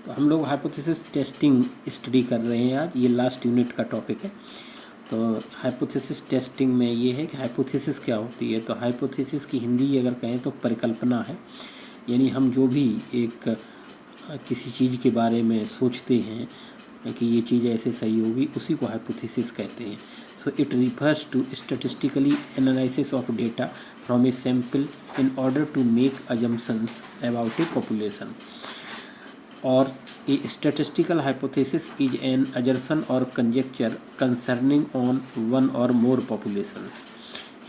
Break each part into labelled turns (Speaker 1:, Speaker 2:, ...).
Speaker 1: तो हम लोग हाइपोथेसिस टेस्टिंग स्टडी कर रहे हैं आज, ये लास्ट यूनिट का टॉपिक है। तो हाइपोथेसिस टेस्टिंग में ये है कि हाइपोथेसिस क्या होती है। तो हाइपोथेसिस की हिंदी अगर कहें तो परिकल्पना है, यानी हम जो भी एक किसी चीज़ के बारे में सोचते हैं कि ये चीज़ ऐसे सही होगी, उसी को हाइपोथेसिस कहते हैं। So it refers to statistically analysis of data from a sample in order to make assumptions about a population. और a statistical hypothesis is an assertion और कंजेक्चर कंसर्निंग ऑन वन और मोर पॉपुलेशंस।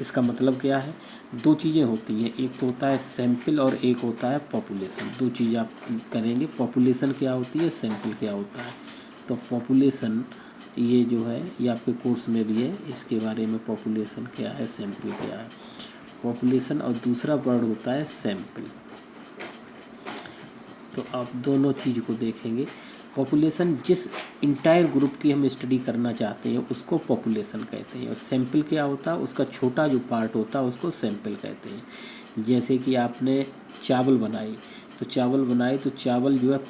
Speaker 1: इसका मतलब क्या है, दो चीज़ें होती हैं, एक तो होता है सैंपल और एक होता है पॉपुलेशन। दो चीज़ आप करेंगे, पॉपुलेशन क्या होती है, सैंपल क्या होता है। तो पॉपुलेशन ये जो है ये आपके कोर्स में भी है, इसके बारे में पॉपुलेशन क्या है, सैंपल क्या है। पॉपुलेशन और दूसरा वर्ड होता है सैंपल। तो आप दोनों चीज़ को देखेंगे। पॉपुलेशन जिस इंटायर ग्रुप की हम स्टडी करना चाहते हैं उसको पॉपुलेशन कहते हैं, और सैंपल क्या होता है, उसका छोटा जो पार्ट होता है उसको सैंपल कहते हैं। जैसे कि आपने चावल बनाई, तो चावल बनाए तो चावल जो है,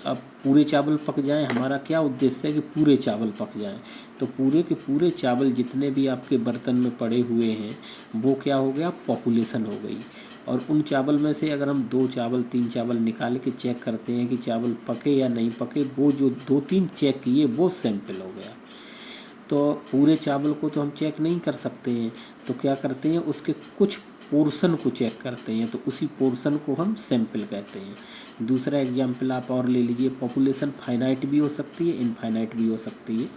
Speaker 1: अब पूरे चावल पक जाएं, हमारा क्या उद्देश्य है कि पूरे चावल पक जाएं। तो पूरे के पूरे चावल जितने भी आपके बर्तन में पड़े हुए हैं वो क्या हो गया, पॉपुलेशन हो गई। और उन चावल में से अगर हम 2 चावल 3 चावल निकाल के चेक करते हैं कि चावल पके या नहीं पके, वो जो 2-3 चेक किए वो सैंपल हो गया। तो पूरे चावल को तो हम चेक नहीं कर सकते हैं, तो क्या करते हैं, उसके कुछ पोर्शन को चेक करते हैं, तो उसी पोर्शन को हम सैंपल कहते हैं। दूसरा एग्जाम्पल आप और ले लीजिए, पॉपुलेशन फाइनाइट भी हो सकती है, इनफाइनाइट भी हो सकती है,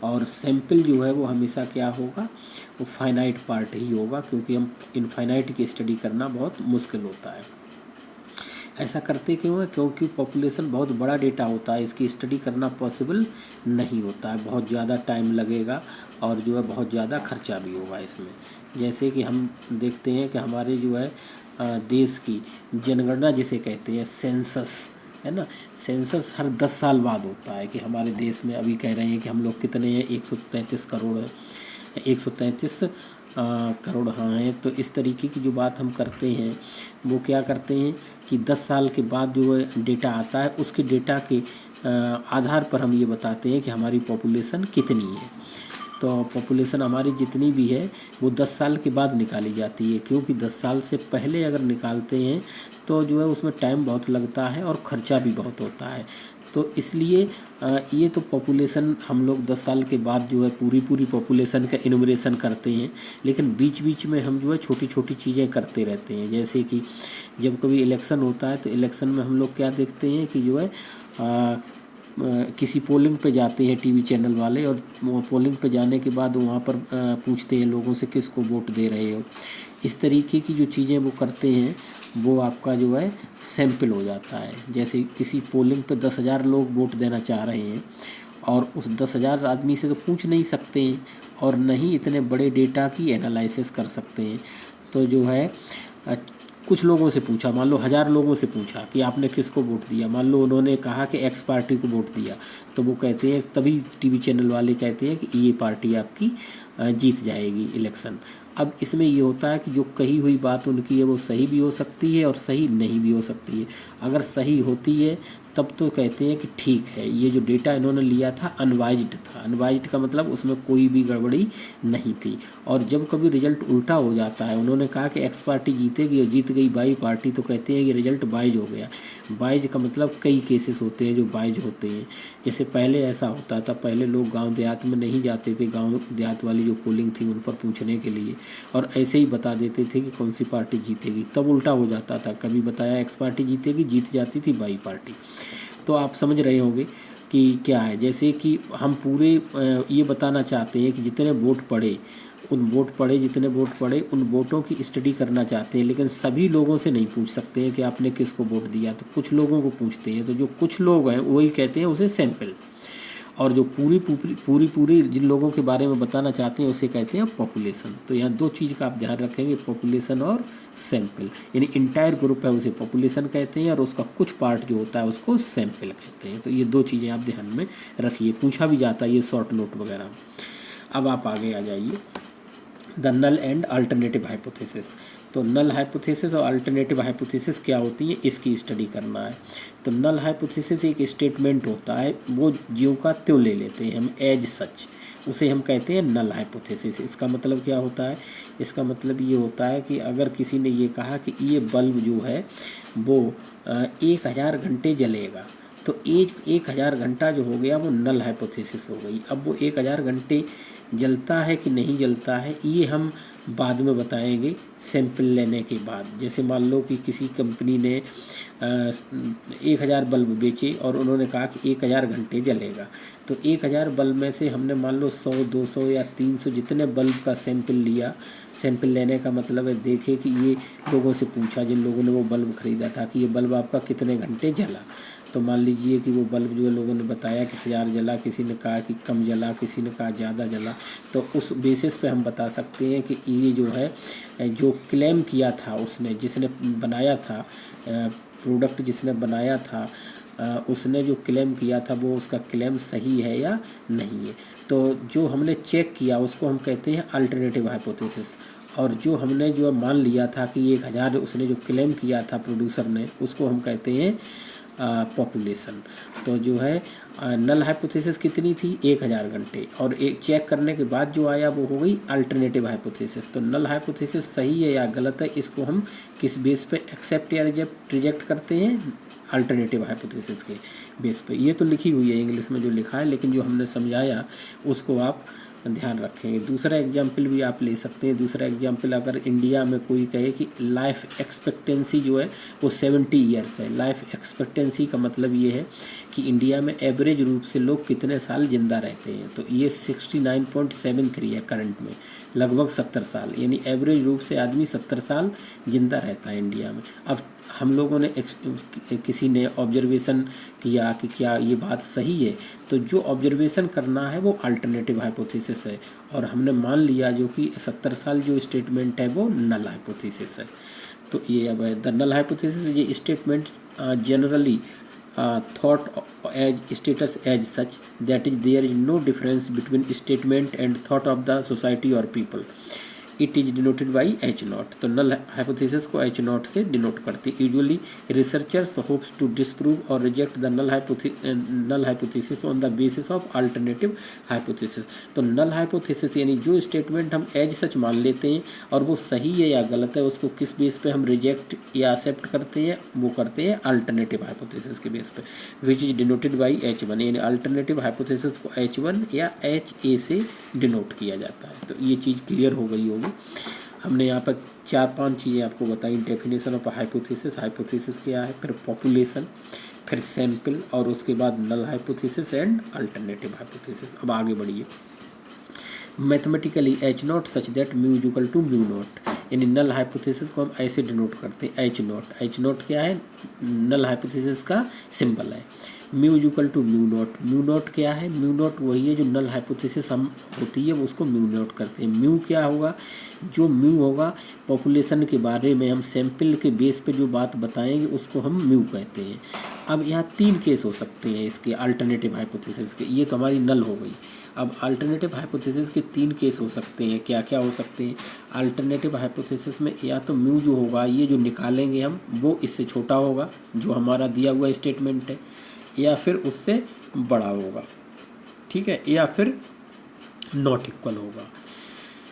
Speaker 1: और सैंपल जो है वो हमेशा क्या होगा, वो फाइनाइट पार्ट ही होगा, क्योंकि हम इनफाइनाइट की स्टडी करना बहुत मुश्किल होता है। ऐसा करते क्यों है, क्योंकि पॉपुलेशन बहुत बड़ा डेटा होता है, इसकी स्टडी करना पॉसिबल नहीं होता है, बहुत ज़्यादा टाइम लगेगा और जो है बहुत ज़्यादा खर्चा भी होगा इसमें। जैसे कि हम देखते हैं कि हमारे जो है देश की जनगणना जिसे कहते हैं, सेंसस है ना, सेंसस हर 10 साल बाद होता है। कि हमारे देश में अभी कह रहे हैं कि हम लोग कितने हैं, 133 करोड़ है, 133 करोड़ हाँ हैं। तो इस तरीके की जो बात हम करते हैं, वो क्या करते हैं कि 10 साल के बाद जो डेटा आता है, उसके डेटा के आधार पर हम ये बताते हैं कि हमारी पॉपुलेशन कितनी है। तो पॉपुलेशन हमारी जितनी भी है वो 10 साल के बाद निकाली जाती है, क्योंकि 10 साल से पहले अगर निकालते हैं तो जो है उसमें टाइम बहुत लगता है और ख़र्चा भी बहुत होता है। तो इसलिए ये तो पॉपुलेशन हम लोग 10 साल के बाद जो है पूरी पॉपुलेशन का इनुमरेशन करते हैं, लेकिन बीच बीच में हम जो है छोटी छोटी चीज़ें करते रहते हैं। जैसे कि जब कभी इलेक्शन होता है तो इलेक्शन में हम लोग क्या देखते हैं कि जो है किसी पोलिंग पे जाते हैं टीवी चैनल वाले, और पोलिंग पे जाने के बाद वहाँ पर पूछते हैं लोगों से किसको वोट दे रहे हो। इस तरीके की जो चीज़ें वो करते हैं वो आपका जो है सैंपल हो जाता है। जैसे किसी पोलिंग पे 10,000 लोग वोट देना चाह रहे हैं, और उस 10,000 आदमी से तो पूछ नहीं सकते हैं, और नहीं इतने बड़े डेटा की एनालिसिस कर सकते हैं। तो जो है कुछ लोगों से पूछा, मान लो 1000 लोगों से पूछा कि आपने किसको वोट दिया, मान लो उन्होंने कहा कि एक्स पार्टी को वोट दिया, तो वो कहते हैं, तभी टीवी चैनल वाले कहते हैं कि ये पार्टी आपकी जीत जाएगी इलेक्शन। अब इसमें ये होता है कि जो कही हुई बात उनकी है वो सही भी हो सकती है और सही नहीं भी हो सकती है। अगर सही होती है तब तो कहते हैं कि ठीक है, ये जो डेटा इन्होंने लिया था अनवाइज्ड था। अनवाइज्ड का मतलब उसमें कोई भी गड़बड़ी नहीं थी। और जब कभी रिजल्ट उल्टा हो जाता है, उन्होंने कहा कि एक्स पार्टी जीतेगी और जीत गई वाई पार्टी, तो कहते हैं कि रिजल्ट बाइज हो गया। बाइज का मतलब कई केसेस होते हैं जो बाइज होते हैं। जैसे पहले ऐसा होता था, पहले लोग गाँव देहात में नहीं जाते थे, गाँव देहात वाली जो पोलिंग थी उन पर पूछने के लिए, और ऐसे ही बता देते थे कि कौन सी पार्टी जीतेगी। तब उल्टा हो जाता था, कभी बताया एक्स पार्टी जीतेगी, जीत जाती थी वाई पार्टी। तो आप समझ रहे होंगे कि क्या है। जैसे कि हम पूरे ये बताना चाहते हैं कि जितने वोट पड़े जितने वोट पड़े उन वोटों की स्टडी करना चाहते हैं, लेकिन सभी लोगों से नहीं पूछ सकते हैं कि आपने किसको वोट दिया। तो कुछ लोगों को पूछते हैं, तो जो कुछ लोग हैं वही कहते हैं उसे सैंपल, और जो पूरी जिन लोगों के बारे में बताना चाहते हैं उसे कहते हैं पॉपुलेशन। तो यहाँ दो चीज़ का आप ध्यान रखेंगे, पॉपुलेशन और सैंपल। यानी इंटायर ग्रुप है उसे पॉपुलेशन कहते हैं, और उसका कुछ पार्ट जो होता है उसको सैंपल कहते हैं। तो ये दो चीज़ें आप ध्यान में रखिए, पूछा भी जाता है ये शॉर्ट नोट वगैरह। अब आप आगे आ जाइए, the null and alternative hypothesis. तो नल हाइपोथेसिस और अल्टरनेटिव हाइपोथेसिस क्या होती है, इसकी स्टडी करना है। तो नल हाइपोथेसिस एक स्टेटमेंट होता है, वो ज्यों का त्यों ले लेते हैं हम, एज सच, उसे हम कहते हैं नल हाइपोथेसिस। इसका मतलब क्या होता है, इसका मतलब ये होता है कि अगर किसी ने ये कहा कि ये बल्ब जो है वो 1000 घंटे जलेगा, तो 1000 घंटा जो हो गया वो नल हाइपोथेसिस हो गई। अब वो 1000 घंटे जलता है कि नहीं जलता है ये हम बाद में बताएंगे सैंपल लेने के बाद। जैसे मान लो कि किसी कंपनी ने 1000 बल्ब बेचे और उन्होंने कहा कि 1000 घंटे जलेगा, तो 1000 बल्ब में से हमने मान लो 100, 200 या 300 जितने बल्ब का सैंपल लिया। सैंपल लेने का मतलब है देखे कि ये लोगों से पूछा, जिन लोगों ने वो बल्ब ख़रीदा था, कि ये बल्ब आपका कितने घंटे जला। तो मान लीजिए कि वो बल्ब जो लोगों ने बताया कि 1000 जला, किसी ने कहा कि कम जला, किसी ने कहा ज़्यादा जला, तो उस बेसिस पे हम बता सकते हैं कि ये जो है जो क्लेम किया था उसने, जिसने बनाया था प्रोडक्ट, जिसने बनाया था उसने जो क्लेम किया था वो उसका क्लेम सही है या नहीं है। तो जो हमने चेक किया उसको हम कहते हैं अल्टरनेटिव हाइपोथेसिस, और जो हमने जो मान लिया था कि 1000 उसने जो क्लेम किया था प्रोड्यूसर ने, उसको हम कहते हैं पॉपुलेशन। तो जो है नल हाइपोथेसिस कितनी थी, 1000 घंटे, और एक चेक करने के बाद जो आया वो हो गई अल्टरनेटिव हाइपोथेसिस। तो नल हाइपोथेसिस सही है या गलत है, इसको हम किस बेस पे एक्सेप्ट या रिजेक्ट करते हैं, अल्टरनेटिव हाइपोथेसिस के बेस पे। ये तो लिखी हुई है इंग्लिश में जो लिखा है, लेकिन जो हमने समझाया उसको आप ध्यान रखेंगे। दूसरा एग्जाम्पल भी आप ले सकते हैं। दूसरा एग्जाम्पल, अगर इंडिया में कोई कहे कि लाइफ एक्सपेक्टेंसी जो है वो 70 ईयर्स है। लाइफ एक्सपेक्टेंसी का मतलब ये है कि इंडिया में एवरेज रूप से लोग कितने साल ज़िंदा रहते हैं, तो ये 69.73 है करंट में, लगभग 70 साल, यानी एवरेज रूप से आदमी 70 साल ज़िंदा रहता है इंडिया में। अब हम लोगों ने किसी ने ऑब्जर्वेशन किया कि क्या ये बात सही है, तो जो ऑब्जर्वेशन करना है वो अल्टरनेटिव हाइपोथेसिस है, और हमने मान लिया जो कि 70 साल जो स्टेटमेंट है वो नल हाइपोथेसिस है। तो ये अब है द नल हाइपोथेसिस, ये statement generally thought as status as such that is there is no difference between statement and thought of the society or people. It is denoted by H naught. तो null hypothesis को H naught से denote करती है। Usually researchers hopes to disprove और reject the null hypothesis on the basis of alternative hypothesis. तो null hypothesis यानी जो statement हम एज सच मान लेते हैं और वो सही है या गलत है, उसको किस बेस पे हम रिजेक्ट या एक्सेप्ट करते हैं, वो करते हैं अल्टरनेटिव हाइपोथेसिस के बेस पे, which is denoted by H1। यानी अल्टरनेटिव हाइपोथेसिस को H1 या HA से डिनोट किया जाता है। तो ये चीज़ क्लियर हो गई होगी। हमने यहाँ पर 4-5 चीज़ें आपको बताई। डेफिनेशन ऑफ हाइपोथेसिस, हाइपोथेसिस क्या है, फिर पॉपुलेशन, फिर सैंपल, और उसके बाद null hypothesis and alternative hypothesis. अब आगे बढ़िए। Mathematically H naught such that mu is equal to mu naught, यानी नल हाइपोथेसिस को हम ऐसे डिनोट करते हैं एच नॉट। एच नॉट क्या है, नल हाइपोथेसिस का सिंबल है। Mu is equal to mu naught, mu naught क्या है, म्यू नॉट वही है जो नल हाइपोथेसिस हम होती है उसको म्यू नॉट करते हैं। म्यू क्या होगा, जो म्यू होगा पॉपुलेशन के बारे में हम सैंपल के बेस पे जो बात बताएंगे उसको हम म्यू कहते हैं। अब यहाँ 3 केस हो सकते हैं इसके अल्टरनेटिव हाइपोथेसिस के, ये तो हमारी नल हो गई। अब अल्टरनेटिव हाइपोथेसिस के 3 केस हो सकते हैं। क्या क्या हो सकते हैं अल्टरनेटिव हाइपोथेसिस में, या तो म्यू जो होगा ये जो निकालेंगे हम वो इससे छोटा होगा जो हमारा दिया हुआ स्टेटमेंट है, या फिर उससे बड़ा होगा, ठीक है, या फिर नॉट इक्वल होगा।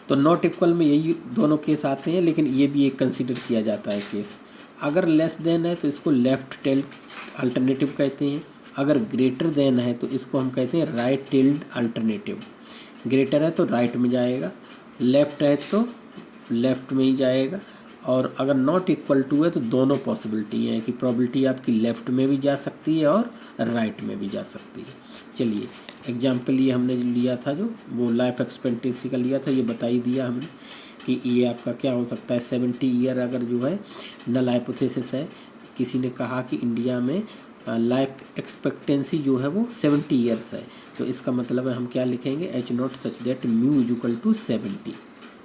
Speaker 1: तो नॉट इक्वल में यही दोनों केस आते हैं, लेकिन ये भी एक कंसीडर किया जाता है केस। अगर लेस देन है तो इसको लेफ्ट टेल्ड अल्टरनेटिव कहते हैं। अगर ग्रेटर देन है तो इसको हम कहते हैं राइट टेल्ड अल्टरनेटिव। ग्रेटर है तो राइट में जाएगा, लेफ्ट है तो लेफ्ट में ही जाएगा, और अगर नॉट इक्वल टू है तो दोनों पॉसिबिलिटी है कि प्रोबेबिलिटी आपकी लेफ़्ट में भी जा सकती है और राइट में भी जा सकती है। चलिए एग्जाम्पल ये हमने जो लिया था, जो वो लाइफ एक्सपेक्टेंसी का लिया था, ये बता ही दिया हमने कि ये आपका क्या हो सकता है 70 ईयर अगर जो है नल हाइपोथेसिस है। किसी ने कहा कि इंडिया में लाइफ एक्सपेक्टेंसी जो है वो 70 ईयर्स है, तो इसका मतलब है हम क्या लिखेंगे, H naught such that mu is equal to 70,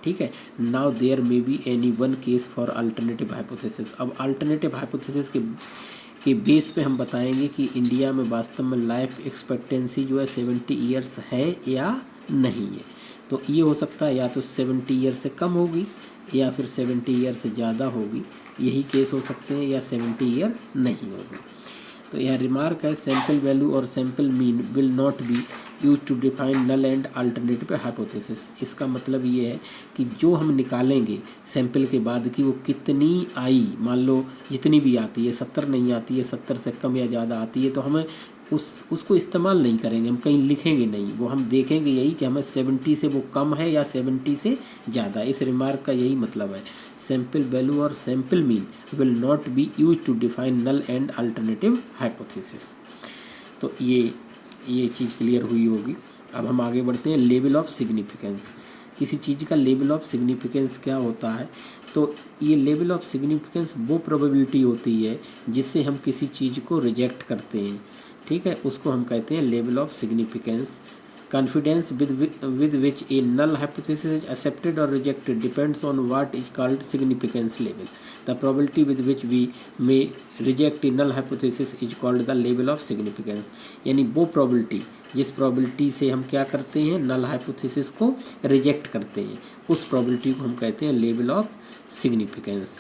Speaker 1: ठीक है। Now there may be any one case for alternative hypothesis. अब अल्टरनेटिव हाइपोथेसिस के बेस पे हम बताएंगे कि इंडिया में वास्तव में लाइफ एक्सपेक्टेंसी जो है 70 ईयर्स है या नहीं है। तो ये हो सकता है या तो 70 ईयर से कम होगी या फिर 70 ईयर से ज़्यादा होगी, यही केस हो सकते हैं, या 70 ईयर नहीं होगी। तो यह रिमार्क है सैम्पल वैल्यू और sample mean will not be use to define null and alternative hypothesis. इसका मतलब ये है कि जो हम निकालेंगे सैंपल के बाद कि वो कितनी आई, मान लो जितनी भी आती है, 70 नहीं आती है, 70 से कम या ज़्यादा आती है, तो हमें उसको इस्तेमाल नहीं करेंगे, हम कहीं लिखेंगे नहीं, वो हम देखेंगे यही कि हमें 70 से वो कम है या 70 से ज़्यादा। इस रिमार्क का यही मतलब है, सैम्पल वैल्यू और sample mean will not be use to define null and alternative hypothesis. तो ये चीज़ क्लियर हुई होगी। अब हम आगे बढ़ते हैं, लेवल ऑफ सिग्निफिकेंस। किसी चीज़ का लेवल ऑफ सिग्निफिकेंस क्या होता है? तो ये लेवल ऑफ सिग्निफिकेंस वो प्रोबेबिलिटी होती है जिससे हम किसी चीज़ को रिजेक्ट करते हैं, ठीक है, उसको हम कहते हैं level of significance. Confidence with which a null hypothesis is accepted or rejected depends on what is called significance level. The probability with which we may reject a null hypothesis is called the level of significance. यानी वो probability जिस probability से हम क्या करते हैं, null hypothesis को reject करते हैं, उस probability को हम कहते हैं level of significance।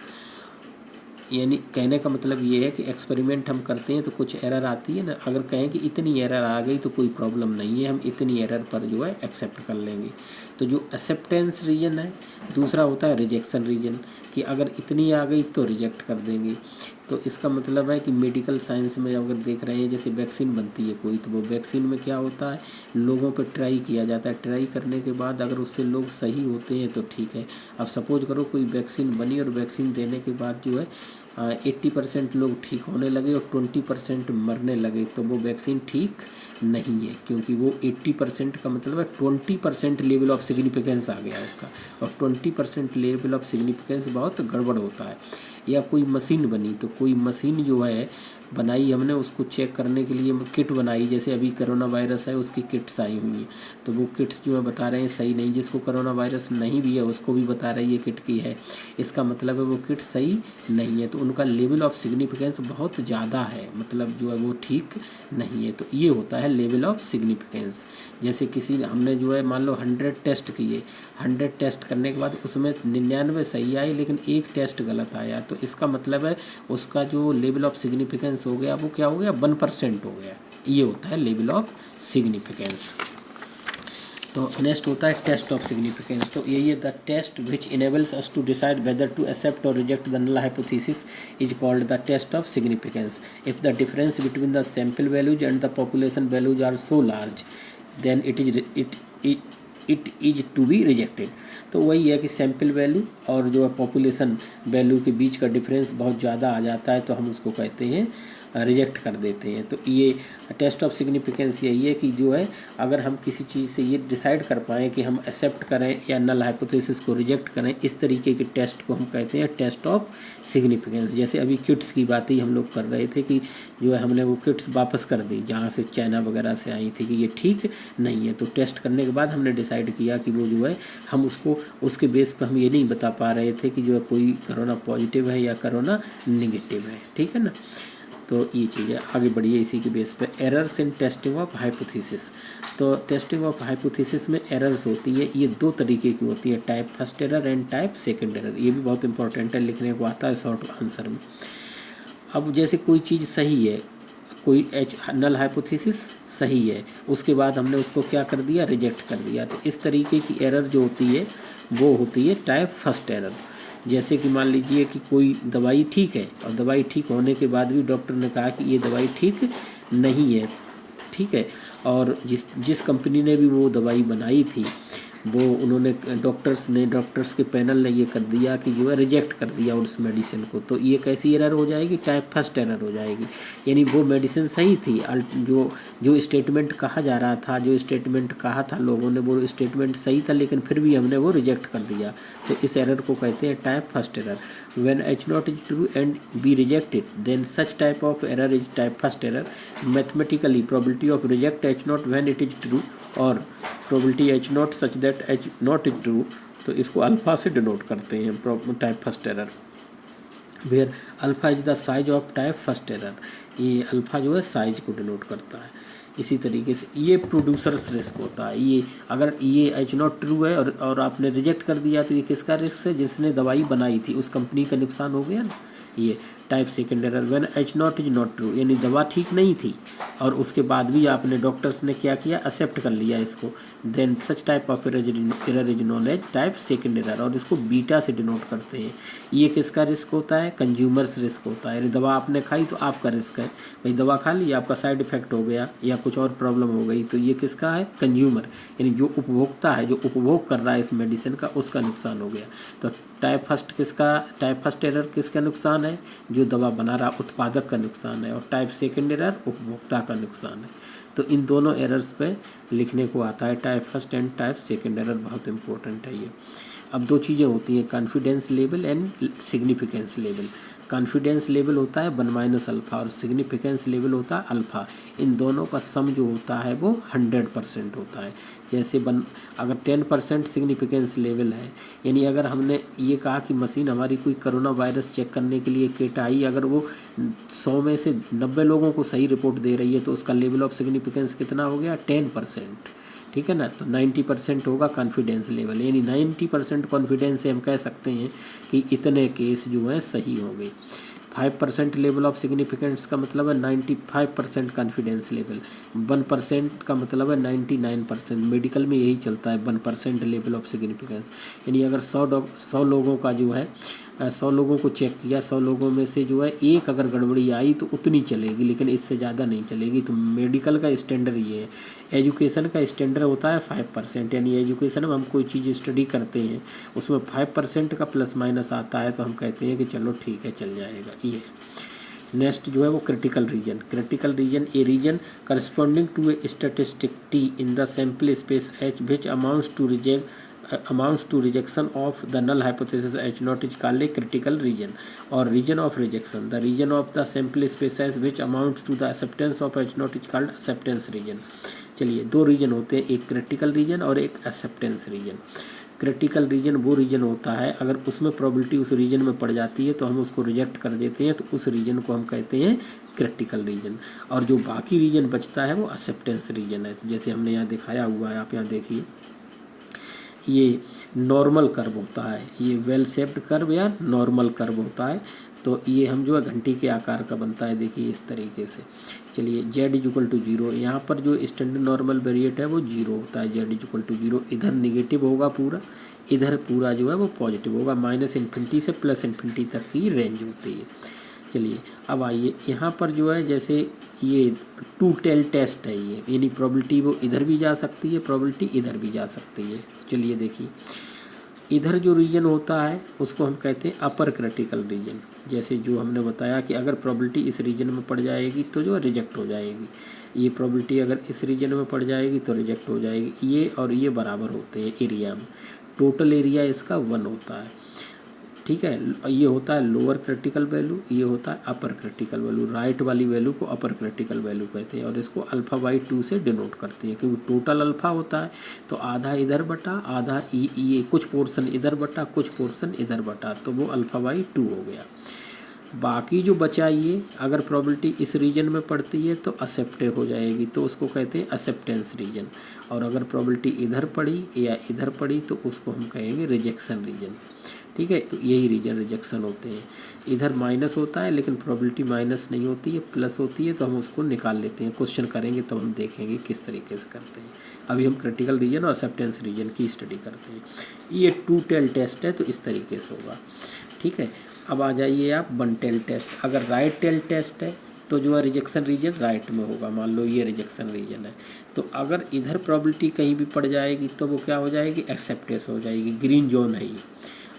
Speaker 1: यानी कहने का मतलब ये है कि एक्सपेरिमेंट हम करते हैं तो कुछ एरर आती है ना, अगर कहें कि इतनी एरर आ गई तो कोई प्रॉब्लम नहीं है, हम इतनी एरर पर जो है एक्सेप्ट कर लेंगे। तो जो एक्सेप्टेंस रीजन है, दूसरा होता है रिजेक्शन रीजन, कि अगर इतनी आ गई तो रिजेक्ट कर देंगे। तो इसका मतलब है कि मेडिकल साइंस में अगर देख रहे हैं, जैसे वैक्सीन बनती है कोई, तो वो वैक्सीन में क्या होता है, लोगों पर ट्राई किया जाता है, ट्राई करने के बाद अगर उससे लोग सही होते हैं तो ठीक है। अब सपोज करो कोई वैक्सीन बनी और वैक्सीन देने के बाद जो है 80% लोग ठीक होने लगे और 20% मरने लगे, तो वो वैक्सीन ठीक नहीं है, क्योंकि वो 80% का मतलब है 20% लेवल ऑफ सिग्निफिकेंस आ गया उसका, और 20% लेवल ऑफ सिग्निफिकेंस बहुत गड़बड़ होता है। या कोई मशीन बनी, तो कोई मशीन जो है बनाई हमने, उसको चेक करने के लिए किट बनाई, जैसे अभी कोरोना वायरस है उसकी किट्स आई हुई हैं, तो वो किट्स जो है बता रहे हैं सही नहीं, जिसको कोरोना वायरस नहीं भी है उसको भी बता रही है किट की है, इसका मतलब है वो किट सही नहीं है, तो उनका लेवल ऑफ सिग्निफिकेंस बहुत ज़्यादा है, मतलब जो है वो ठीक नहीं है। तो ये होता है लेवल ऑफ सिग्निफिकेंस। जैसे किसी हमने जो है मान लो 100 टेस्ट किए, 100 टेस्ट करने के बाद उसमें 99 सही आए लेकिन एक टेस्ट गलत आया, तो इसका मतलब है उसका जो लेवल ऑफ सिग्निफिकेंस हो गया वो क्या हो गया, 1% हो गया। ये होता है लेवल ऑफ सिग्निफिकेंस। तो नेक्स्ट होता है टेस्ट ऑफ सिग्निफिकेंस। तो यही है, the test which enables us to decide whether to accept or reject the null hypothesis is called the test of significance. If the difference between the sample values and the population values are so large then it is to be rejected. तो वही है कि sample value और जो है population value के बीच का difference बहुत ज़्यादा आ जाता है, तो हम उसको कहते हैं रिजेक्ट कर देते हैं। तो ये टेस्ट ऑफ सिग्निफिकेंस यही है कि जो है अगर हम किसी चीज़ से ये डिसाइड कर पाएँ कि हम एक्सेप्ट करें या नल हाइपोथेसिस को रिजेक्ट करें, इस तरीके के टेस्ट को हम कहते हैं टेस्ट ऑफ सिग्निफिकेंस। जैसे अभी किट्स की बात ही हम लोग कर रहे थे कि जो है हमने वो किट्स वापस कर दी जहाँ से चाइना वगैरह से आई थी कि ये ठीक नहीं है, तो टेस्ट करने के बाद हमने डिसाइड किया कि वो जो है हम उसको उसके बेस पर हम ये नहीं बता पा रहे थे कि जो है कोई कोरोना पॉजिटिव है या कोरोना निगेटिव है, ठीक है ना। तो ये चीज़ है, आगे बढ़िए इसी के बेस पे। Errors in testing of hypothesis. तो टेस्टिंग ऑफ हाइपोथेसिस में एरर्स होती है, ये दो तरीके की होती है, type first error and type second error. ये भी बहुत इंपॉर्टेंट है, लिखने को आता है शॉर्ट आंसर में। अब जैसे कोई चीज़ सही है, कोई नल हाइपोथेसिस सही है, उसके बाद हमने उसको क्या कर दिया, रिजेक्ट कर दिया, तो इस तरीके की एरर जो होती है वो होती है टाइप फर्स्ट एरर। जैसे कि मान लीजिए कि कोई दवाई ठीक है और दवाई ठीक होने के बाद भी डॉक्टर ने कहा कि ये दवाई ठीक नहीं है, ठीक है, और जिस कंपनी ने भी वो दवाई बनाई थी वो उन्होंने डॉक्टर्स के पैनल ने ये कर दिया कि जो है रिजेक्ट कर दिया उस मेडिसिन को, तो ये कैसी एरर हो जाएगी, टाइप फर्स्ट एरर हो जाएगी। यानी वो मेडिसिन सही थी, जो स्टेटमेंट कहा जा रहा था, जो स्टेटमेंट कहा था लोगों ने, वो स्टेटमेंट सही था, लेकिन फिर भी हमने वो रिजेक्ट कर दिया, तो इस एरर को कहते हैं type first error. When H not is true and be rejected then such type of error is type first error. Mathematically probability of reject H not when it is true और probability H not such that H not is true, तो इसको alpha से denote करते हैं type first error. Where alpha is the size of type first error, ये alpha जो है size को डिनोट करता है। इसी तरीके से ये प्रोड्यूसर्स रिस्क होता है। ये अगर ये एच नॉट ट्रू है और आपने रिजेक्ट कर दिया तो ये किसका रिस्क है? जिसने दवाई बनाई थी उस कंपनी का नुकसान हो गया ना। ये type second error when H not is not true, यानी दवा ठीक नहीं थी और उसके बाद भी आपने डॉक्टर्स ने क्या किया? एक्सेप्ट कर लिया इसको, then such type of error is known as type second error, और इसको बीटा से डिनोट करते हैं। ये किसका रिस्क होता है? कंज्यूमर्स रिस्क होता है। यानी दवा आपने खाई तो आपका रिस्क है, भाई दवा खा ली आपका साइड इफेक्ट हो गया या कुछ और प्रॉब्लम हो गई, तो ये किसका है? कंज्यूमर, यानी जो उपभोक्ता है, जो उपभोग कर रहा है इस मेडिसिन का, उसका नुकसान हो गया। तो टाइप फर्स्ट एरर किसका नुकसान है? जो दवा बना रहा उत्पादक का नुकसान है, और टाइप सेकेंड एरर उपभोक्ता का नुकसान है। तो इन दोनों एरर्स पे लिखने को आता है type first and type second error, बहुत इंपॉर्टेंट है ये। अब दो चीज़ें होती हैं, confidence level and significance level. Confidence level होता है 1 - अल्फ़ा और सिग्निफिकेंस लेवल होता है अल्फ़ा। इन दोनों का सम जो होता है वो 100% होता है। जैसे अगर 10% सिग्निफिकेंस लेवल है, यानी अगर हमने ये कहा कि मशीन हमारी कोई कोरोना वायरस चेक करने के लिए किट आई, अगर वो 100 में से 90 लोगों को सही रिपोर्ट दे रही है तो उसका लेवल ऑफ सिग्निफिकेंस कितना हो गया? 10%। ठीक है ना। तो 90% होगा कॉन्फिडेंस लेवल, यानी 90% कॉन्फिडेंस से हम कह सकते हैं कि इतने केस जो हैं सही होंगे। 5% लेवल ऑफ सिग्निफिकेंस का मतलब है 95% कॉन्फिडेंस लेवल। 1% का मतलब है 99%। मेडिकल में यही चलता है 1% लेवल ऑफ सिग्निफिकेंस। यानी अगर 100 लोगों का जो है 100 लोगों को चेक किया, 100 लोगों में से जो है एक अगर गड़बड़ी आई तो उतनी चलेगी, लेकिन इससे ज़्यादा नहीं चलेगी। तो मेडिकल का स्टैंडर्ड ये है। एजुकेशन का स्टैंडर्ड होता है 5%, यानी एजुकेशन में हम कोई चीज़ स्टडी करते हैं उसमें 5% का प्लस माइनस आता है तो हम कहते हैं कि चलो ठीक है चल जाएगा ये। नेक्स्ट जो है वो critical region a region corresponding to a statistic T in the sample space H which amounts to rejection of the null hypothesis H naught is called a critical region or region of rejection. The region of the sample space which amounts to the acceptance of H naught is called acceptance region. चलिए दो reason होते हैं, एक critical reason और एक acceptance reason. Critical reason वो reason होता है अगर उसमें प्रोबेबिलिटी उस रीजन में पड़ जाती है तो हम उसको रिजेक्ट कर देते हैं, तो उस रीजन को हम कहते हैं क्रिटिकल रीजन। और जो बाकी रीजन बचता है वो एक्सेप्टेंस रीजन है। तो जैसे हमने यहाँ दिखाया हुआ है, आप यहाँ देखिए, ये नॉर्मल कर्व होता है, ये वेल शेप्ड कर्व या नॉर्मल कर्व होता है। तो ये हम जो है घंटी के आकार का बनता है, देखिए इस तरीके से। चलिए z = 0, यहाँ पर जो स्टैंडर्ड नॉर्मल वेरिएट है वो 0 होता है, z = 0। इधर निगेटिव होगा पूरा, इधर पूरा जो है वो पॉजिटिव होगा। -∞ से +∞ तक की रेंज होती है। चलिए अब आइए यहाँ पर जो है जैसे ये 2 टेल टेस्ट है ये, यानी प्रोबेबिलिटी वो इधर भी जा सकती है, प्रोबेबिलिटी इधर भी जा सकती है। चलिए देखिए, इधर जो रीजन होता है उसको हम कहते हैं अपर क्रिटिकल रीजन। जैसे जो हमने बताया कि अगर प्रोबेबिलिटी इस रीजन में पड़ जाएगी तो जो रिजेक्ट हो जाएगी, ये प्रोबेबिलिटी अगर इस रीजन में पड़ जाएगी तो रिजेक्ट हो जाएगी। ये और ये बराबर होते हैं एरिया में, टोटल एरिया इसका 1 होता है। ठीक है, ये होता है लोअर क्रिटिकल वैल्यू, ये होता है अपर क्रिटिकल वैल्यू। राइट वाली वैल्यू को अपर क्रिटिकल वैल्यू कहते हैं और इसको α/2 से डिनोट करते हैं, क्योंकि टोटल अल्फा होता है तो आधा इधर बटा आधा ये कुछ पोर्शन इधर बटा कुछ पोर्शन इधर बटा, तो वो α/2 हो गया। बाकी जो बचा ये अगर प्रोबेबिलिटी इस रीजन में पड़ती है तो एक्सेप्टेड हो जाएगी, तो उसको कहते हैं एक्सेप्टेंस रीजन। और अगर प्रोबेबिलिटी इधर पड़ी या इधर पड़ी तो उसको हम कहेंगे रिजेक्शन रीजन। ठीक है, तो यही रीजन रिजेक्शन होते हैं। इधर माइनस होता है लेकिन प्रोबेबिलिटी माइनस नहीं होती है, प्लस होती है, तो हम उसको निकाल लेते हैं। क्वेश्चन करेंगे तब हम देखेंगे किस तरीके से करते हैं। अभी हम क्रिटिकल रीजन और एक्सेप्टेंस रीजन की स्टडी करते हैं। ये 2 टेल टेस्ट है तो इस तरीके से होगा। ठीक है, अब आ जाइए आप 1 टेल टेस्ट। अगर राइट टेल टेस्ट है तो जो है रिजेक्शन रीजन राइट में होगा। मान लो ये रिजेक्शन रीजन है, तो अगर इधर प्रोबेबिलिटी कहीं भी पड़ जाएगी तो वो क्या हो जाएगी? एक्सेप्टेंस हो जाएगी, ग्रीन जोन है ये।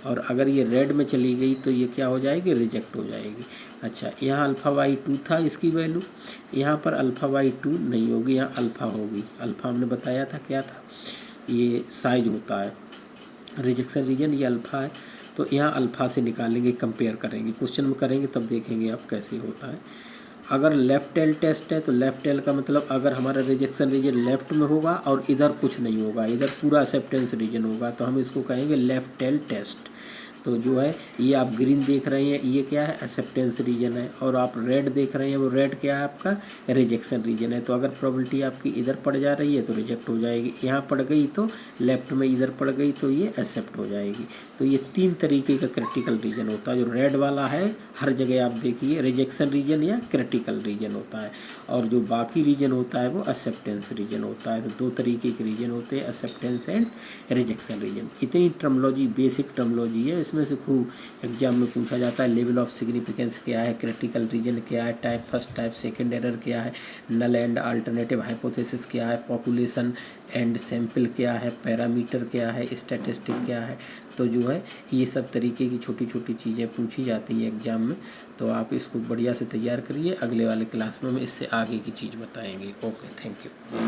Speaker 1: और अगर ये रेड में चली गई तो ये क्या हो जाएगी? रिजेक्ट हो जाएगी। अच्छा, यहाँ α/2 था इसकी वैल्यू, यहाँ पर α/2 नहीं होगी, यहाँ अल्फ़ा होगी। अल्फ़ा हमने बताया था क्या था, ये साइज होता है रिजेक्शन रीजन, ये अल्फ़ा है। तो यहाँ अल्फ़ा से निकालेंगे, कंपेयर करेंगे, क्वेश्चन में करेंगे तब देखेंगे आप कैसे होता है। अगर लेफ़्ट टेल टेस्ट है तो लेफ़्ट टेल का मतलब अगर हमारा रिजेक्शन रीजन लेफ़्ट में होगा और इधर कुछ नहीं होगा, इधर पूरा एक्सेप्टेंस रीजन होगा, तो हम इसको कहेंगे लेफ़्ट टेल टेस्ट। तो जो है ये आप ग्रीन देख रहे हैं ये क्या है, एक्सेप्टेंस रीजन है, और आप रेड देख रहे हैं वो रेड क्या है आपका, रिजेक्शन रीजन है। तो अगर प्रोबेबिलिटी आपकी इधर पड़ जा रही है तो रिजेक्ट हो जाएगी, यहाँ पड़ गई तो लेफ्ट में इधर पड़ गई तो ये एक्सेप्ट हो जाएगी। तो ये 3 तरीके का क्रिटिकल रीजन होता है। जो रेड वाला है हर जगह आप देखिए रिजेक्शन रीजन या क्रिटिकल रीजन होता है, और जो बाकी रीजन होता है वो एक्सेप्टेंस रीजन होता है। तो 2 तरीके के रीजन होते हैं, एक्सेप्टेंस एंड रिजेक्शन रीजन। इतनी टर्मोलॉजी, बेसिक टर्मोलॉजी है, इसमें से खूब एग्जाम में पूछा जाता है। लेवल ऑफ सिग्निफिकेंस क्या है, क्रिटिकल रीजन क्या है, type first type second error क्या है, नल एंड अल्टरनेटिव हाइपोथेसिस क्या है, पॉपुलेशन एंड सैंपल क्या है, पैरामीटर क्या है, स्टैटिस्टिक क्या है। तो जो है ये सब तरीके की छोटी छोटी चीज़ें पूछी जाती है एग्ज़ाम में। तो आप इसको बढ़िया से तैयार करिए, अगले वाले क्लास में हम इससे आगे की चीज़ बताएंगे। Okay, thank you.